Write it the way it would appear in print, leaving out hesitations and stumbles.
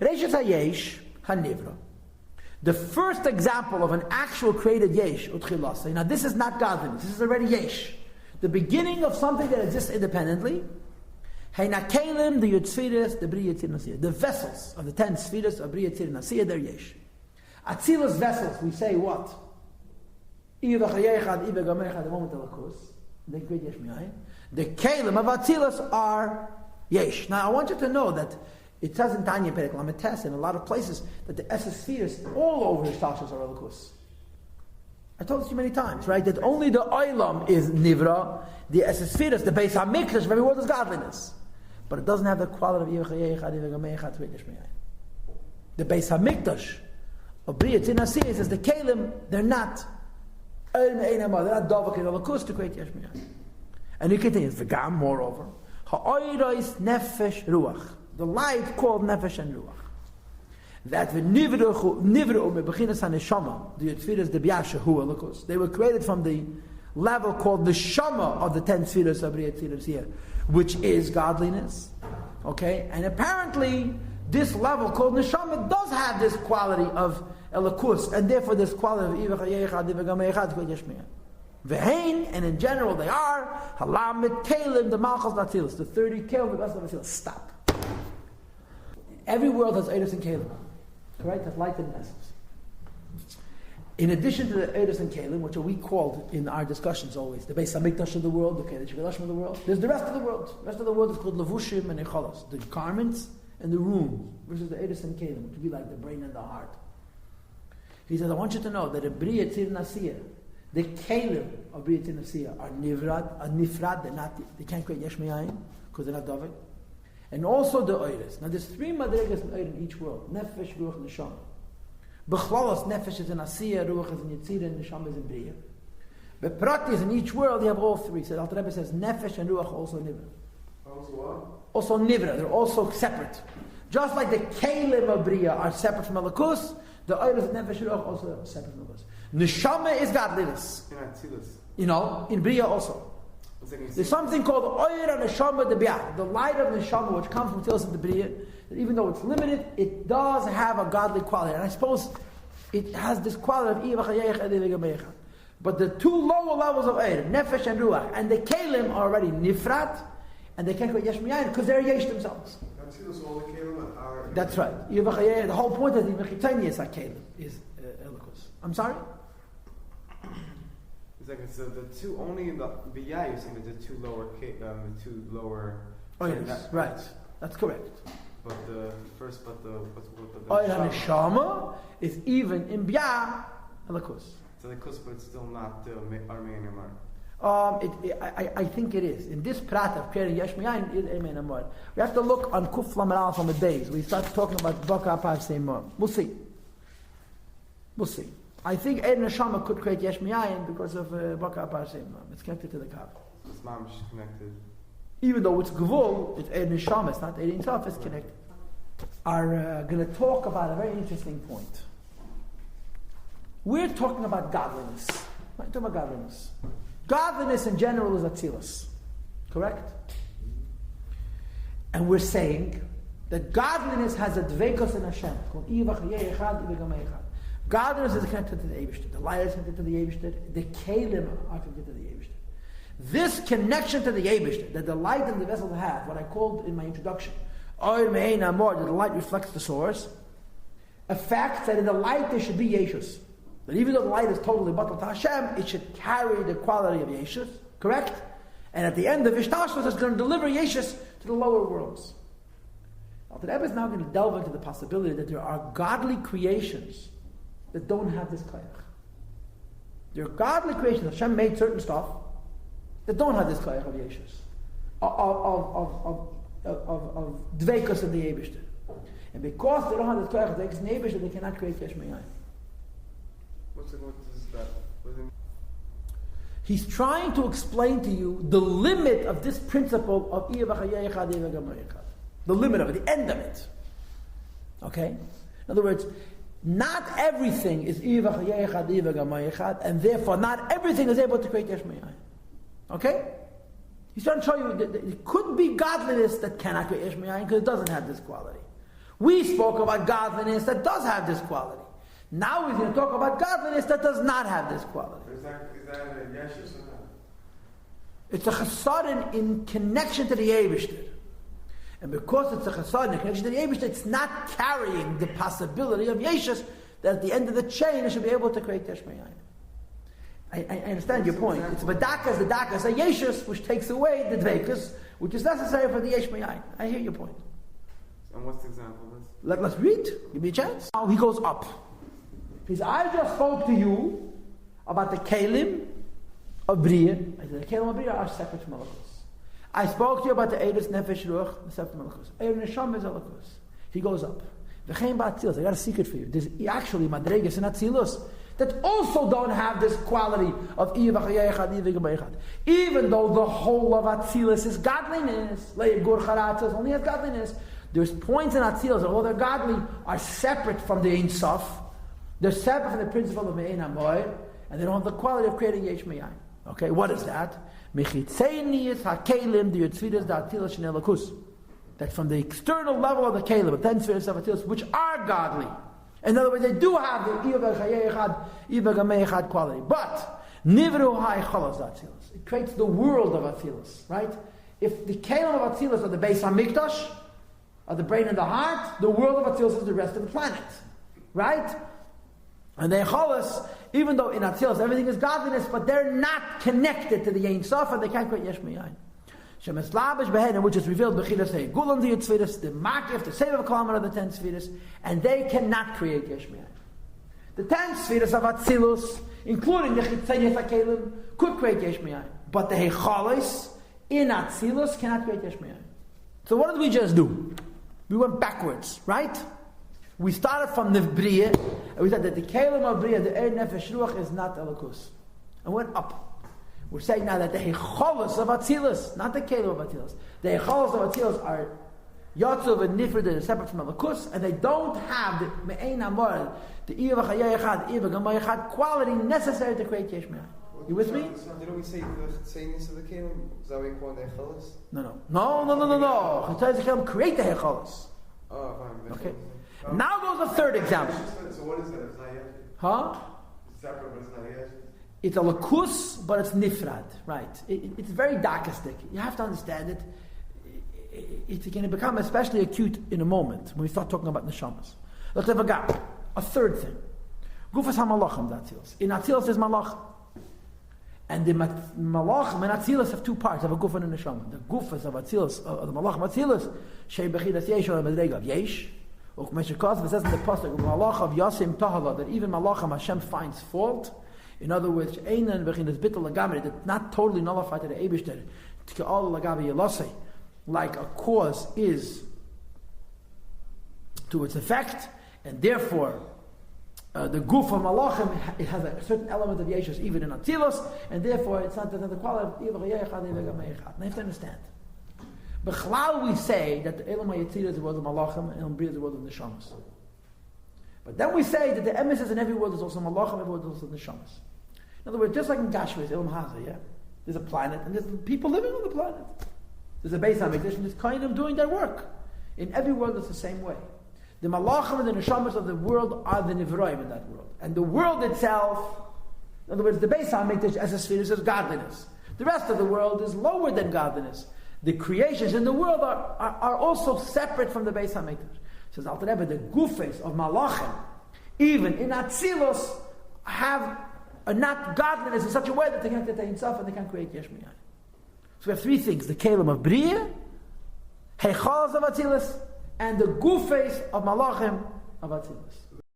Reishis hayesh hanivra. The first example of an actual created yesh, utchilasa. Now this is not godliness. This is already yesh. The beginning of something that exists independently. Heinakelim, the Yutzfiris, the Bri Yitzir Nasiyah. The vessels of the 10 Sfiris of Bri Yitzir Nasiyah, they're yesh. Atzilas vessels, we say what? The moment of Lakus. They create yesh mi'ayin. The Kelim of Atzilas are yesh. Now I want you to know that it says in Tanya Perek Lametes in a lot of places that the Esses Spheres all over his tashas are Lakus. I told this to you many times, right? That only the Olam is Nivra, the Esses Spheres, the Beis HaMikdash of every world is godliness. But it doesn't have the quality of Yevach Yechad to create yesh mi'ayin. The Beis HaMikdash of Bri Yitzir Nasiyah says the Kelim, they're not they're not Dovak in Lakus to create yesh mi'ayin. And he continues, V'gam, moreover, Ha'oirois nefesh ruach, the light called nefesh and ruach, that the nivru mebechinas haneshama, the Yitzfiras the biyasha hu Lakus, they were created from the level called the shama of the 10 Sfiras of Bri Yitzir Nasiyah, which is godliness. Okay, and apparently this level called neshama does have this quality of Lakus, and therefore this quality of Yevach Yechad V'gam Yechad to create yesh mi'ayin. Vehain, and in general they are Halamit Kelim, the Malchus Natilis, the 30 Kelim, the rest of the Natilis. Stop. Every world has Eidos and Kelim, correct? Has light and essence. In addition to the Eidos and Kelim, which are we called in our discussions always the Beis HaMikdash of the world, the Kedesh V'Lashim of the world, there's the rest of the world. The rest of the world is called Levushim and Echolos, the garments and the room, versus the Eidos and Kelim, which would be like the brain and the heart. He says, I want you to know that a Bri Yitzir Nasiyah, the Kelim of Bri Yitzir Nasiyah are nifrad, they can't create yesh mi'ayin because they're not David. And also the Oiris. Now there's 3 madrigas in Oir in each world. Nefesh, Ruach, and Neshama. B'chlalos, Nefesh is in Asiyah, Ruach is in Yitzir, and Neshama is in Bria. But Praktis, in each world you have all 3. So Alter Rebbe says Nefesh and Ruach also Nivra. Also what? Also Nivra, they're also separate. Just like the Kelim of Bria are separate from Alakus, the Oiris and Nefesh and Ruach also are separate from Alakus. Neshama is godliness. You know, in Bria also. There's something called Oyer and Neshama de Biyah, the light of Neshama which comes from Tilas of the Bria, that even though it's limited, it does have a godly quality. And I suppose it has this quality of Iyavach Hayech V'gam Yechad. But the 2 lower levels of Oyer, Nefesh and Ruach, and the Kelim are already Nifrat, and they can't go Yesh Mi'ayin because they're Yesh themselves. That's right. Iyavach Hayech, the whole point of the Tanya is Kelim, is Elikus. I'm sorry? So the 2 only in the Biyah, you're saying that the 2 lower. Oh yes, right. That's correct. But the first, but the Neshama is even in Biyah Halakus. So the kus, but it's still not the Armenian Amar. I think it is. In this prat of creating Yesh Mi'ayin is Amen Amar. We have to look on Kuf Lamed Aleph on the days. We start talking about Baka Par Seimah. We'll see. I think Ed Neshama could create Yesh Mi'ayin because of Baka Par Seimah. It's connected to the Kav. It's mamish connected. Even though it's Gevul, it's Ed Neshama, it's not Ed Insof, it's connected. Are going to talk about a very interesting point. We're talking about godliness. We're talking about godliness. Godliness in general is Atzilus. Correct? And we're saying that godliness has a dveikos in Hashem. Called Iyavach Yechad V'gam Yechad. Godliness is connected to the Eibishter. The light is connected to the Eibishter. The Kelim are connected to the Eibishter. This connection to the Eibishter, that the light and the vessel have, what I called in my introduction, Oir Me'ein Amor, that the light reflects the source, a fact that in the light there should be Yeshus. That even though the light is totally batal to Hashem, it should carry the quality of Yeshus, correct? And at the end of Ishtashlos, it's going to deliver Yeshus to the lower worlds. Now, the Rebbe is now going to delve into the possibility that there are godly creations that don't have this koyach. There are godly creations. Hashem made certain stuff that don't have this koyach of Yeshus, of dveikus of the Eibishter. And because they don't have this koyach of the Eibishter, they cannot create Yesh Mi'ayin. What is that? He's trying to explain to you the limit of this principle of Iyavach Hayechad V'gam Yechad. The limit of it, the end of it. Okay? In other words, not everything is Iyavach Hayechad V'gam Yechad, and therefore not everything is able to create Yesh Mi'ayin. Okay? He's trying to show you that it could be godliness that cannot create Yesh Mi'ayin because it doesn't have this quality. We spoke about godliness that does have this quality. Now we're going to talk about godliness that does not have this quality. Is that a yeshus or not? It's a chesed in connection to the Eibishter. And because it's a chesed in connection to the Eibishter, it's not carrying the possibility of yeshus that at the end of the chain it should be able to create yesh me'ayin. I understand your point. It's the dakas a yeshus, which takes away the dvekas, which is necessary for the yesh me'ayin. I hear your point. And what's the example of this? Let's read. Give me a chance. Now he goes up. He says, I just spoke to you about the kelim of Bria. I said, the kelim of Bria are separate from Malachus. I spoke to you about the Eidos Nefesh Ruach, separate from Malachus. Eidos Neshama is Malachus. He goes up. V'chein ba'atzilus. I got a secret for you. There's actually madregas and atzilus that also don't have this quality of even though the whole of atzilus is godliness. Only has godliness. There's points in atzilus that, although they're godly, are separate from the Ein Sof. They're separate from the principle of Me'ein HaMoed, and they don't have the quality of creating Yesh Me'ayin. Okay, what is that? That's from the external level of the kelim, the 10 spheres of Atilus, which are godly. In other words, they do have the Echad quality. But Nivru Hai Chalas Atilus. It creates the world of Atilus, right? If the kelim of Atilus are the Beis HaMikdash, are the brain and the heart, the world of Atilus is the rest of the planet, right? And the Echalas, even though in Atzilus everything is godliness, but they're not connected to the Ein Sof, and they can't create Yesh Me'ayin. Shemeslabish Behenim, which is revealed Bechilas Hey Gulam the Yitzvidus, the Makif, the Sevav Kalaman of the 10 Svidus, and they cannot create Yesh Me'ayin. The 10 Svidus of Atzilus, including the Chitzayis HaKelim, could create Yesh Me'ayin, but the Echalas in Atzilus cannot create Yesh Me'ayin. So what did we just do? We went backwards, right? We started from the Bria, and we said that the Kelim of Bria, the Eir Nefesh Ruach, is not Elokus. And went up. We're saying now that the Echolos of Atzilus, not the Kelim of Atzilus, the Echolos of Atzilus are Yotzuv and Nifrid, that are separate from Elokus, and they don't have the Me'ein HaMoed, the Iva Chayei Echad, Iva Gamay Echad quality necessary to create Yesh Me'ayin. You with me? Didn't we say the Chtzenis of the Kelim? Is that what we call the Echolos? No. Chtzenis HaKelim create the Echolos. Oh, fine. Okay. Now goes the third example. So what is that? It's not yet. Huh? It's separate, but it's not yet. It's a lakus, but it's nifrad, right? It's very darkistic. You have to understand it. It's going to become especially acute in a moment when we start talking about neshamas. Let's have a third thing. Gufas ha-malachim d'Atzilus. In Atzilus there's malachim. And the malachim and Atzilus have two parts, of a guf and a neshama. The gufas of Atzilus, of the malachim Atzilus, shei bechidas yesh or medrega of yesh. It says in the pasuk, malach of Yossi Tahala, that even malachim Hashem finds fault. In other words, that's not totally nullified to the Eibishter. Like a cause is to its effect, and therefore the guf of malachim, it has a certain element of yeshus even in Atzilus, and therefore it's not the quality of Now you have to understand. B'chlal we say that the Elam HaYetzirah is the world of Malachim and Elam Bria is the world of Neshamas. But then we say that the emes in every world is also Malachim, every world is also Neshamas. In other words, just like in Gashua, it's Elam Haza, yeah? There's a planet and there's people living on the planet. There's a Beis HaMikdash and there's kind of doing their work. In every world it's the same way. The Malachim and the Neshamas of the world are the Nivroim in that world. And the world itself, in other words, the Beis HaMikdash as a sphere is godliness. The rest of the world is lower than godliness. The creations in the world are also separate from the Beis HaMikdash. Says Alter Rebbe, the gufes of Malachim, even in Atzilus, have not godliness in such a way that they can't attain Sof and they can't create Yesh Me'ayin. So we have three things: the Kelim of Bria, Heichalas of Atzilus, and the gufes of Malachim of Atzilus.